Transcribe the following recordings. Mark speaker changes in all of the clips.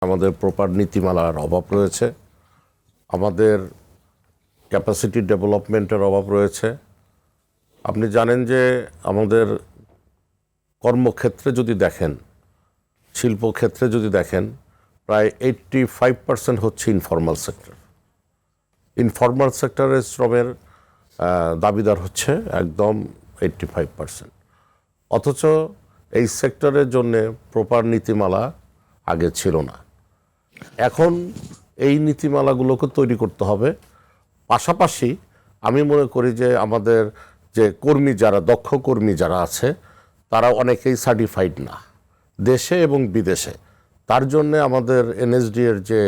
Speaker 1: আমাদের প্রপার নীতিমালার অভাব রয়েছে, আমাদের ক্যাপাসিটি ডেভেলপমেন্টের অভাব রয়েছে। আপনি জানেন যে আমাদের কর্মক্ষেত্রে যদি দেখেন, শিল্পক্ষেত্রে যদি দেখেন, প্রায় 85% হচ্ছে ইনফর্মাল সেক্টর। ইনফর্মাল সেক্টরের শ্রমের দাবিদার হচ্ছে একদম 85%। অথচ এই সেক্টরের জন্যে প্রপার নীতিমালা আগে ছিল না। এখন এই নীতিমালাগুলোকে তৈরি করতে হবে। পাশাপাশি আমি মনে করি যে আমাদের যে কর্মী যারা, দক্ষ কর্মী যারা আছে, তারা অনেকেই সার্টিফাইড না দেশে এবং বিদেশে। তার জন্যে আমাদের এনএসডি এর যে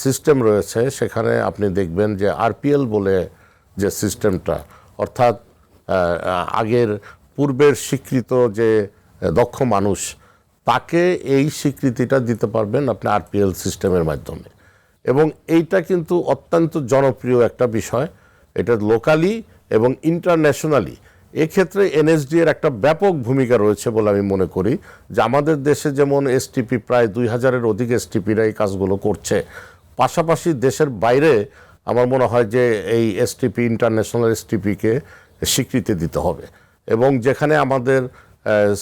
Speaker 1: সিস্টেম রয়েছে, সেখানে আপনি দেখবেন যে আরপিএল বলে যে সিস্টেমটা, অর্থাৎ আগের পূর্বের স্বীকৃত যে দক্ষ মানুষ, তাকে এই স্বীকৃতিটা দিতে পারবেন আপনি আরপিএল সিস্টেমের মাধ্যমে। এবং এইটা কিন্তু অত্যন্ত জনপ্রিয় একটা বিষয়। এটা লোকালি এবং ইন্টারন্যাশনালি এক্ষেত্রে এনএসডি এর একটা ব্যাপক ভূমিকা রয়েছে বলে আমি মনে করি। যে আমাদের দেশে যেমন এসটিপি প্রায় 2000-এর অধিক এসটিপিরা এই কাজগুলো করছে, পাশাপাশি দেশের বাইরে আমার মনে হয় যে এই এসটিপি, ইন্টারন্যাশনাল এসটিপিকে স্বীকৃতি দিতে হবে। এবং যেখানে আমাদের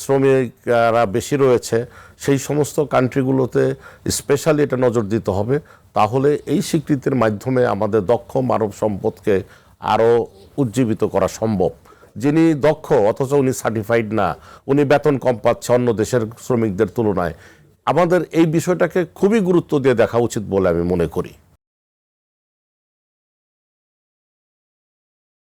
Speaker 1: শ্রমিকরা বেশি রয়েছে সেই সমস্ত কান্ট্রিগুলোতে স্পেশালি এটা নজর দিতে হবে। তাহলে এই স্বীকৃতির মাধ্যমে আমাদের দক্ষ মানব সম্পদকে আরও উজ্জীবিত করা সম্ভব। যিনি দক্ষ অথচ উনি সার্টিফাইড না, উনি বেতন কম পাচ্ছে অন্য দেশের শ্রমিকদের তুলনায়, আমাদের এই বিষয়টাকে খুবই গুরুত্ব দিয়ে দেখা উচিত বলে আমি মনে করি।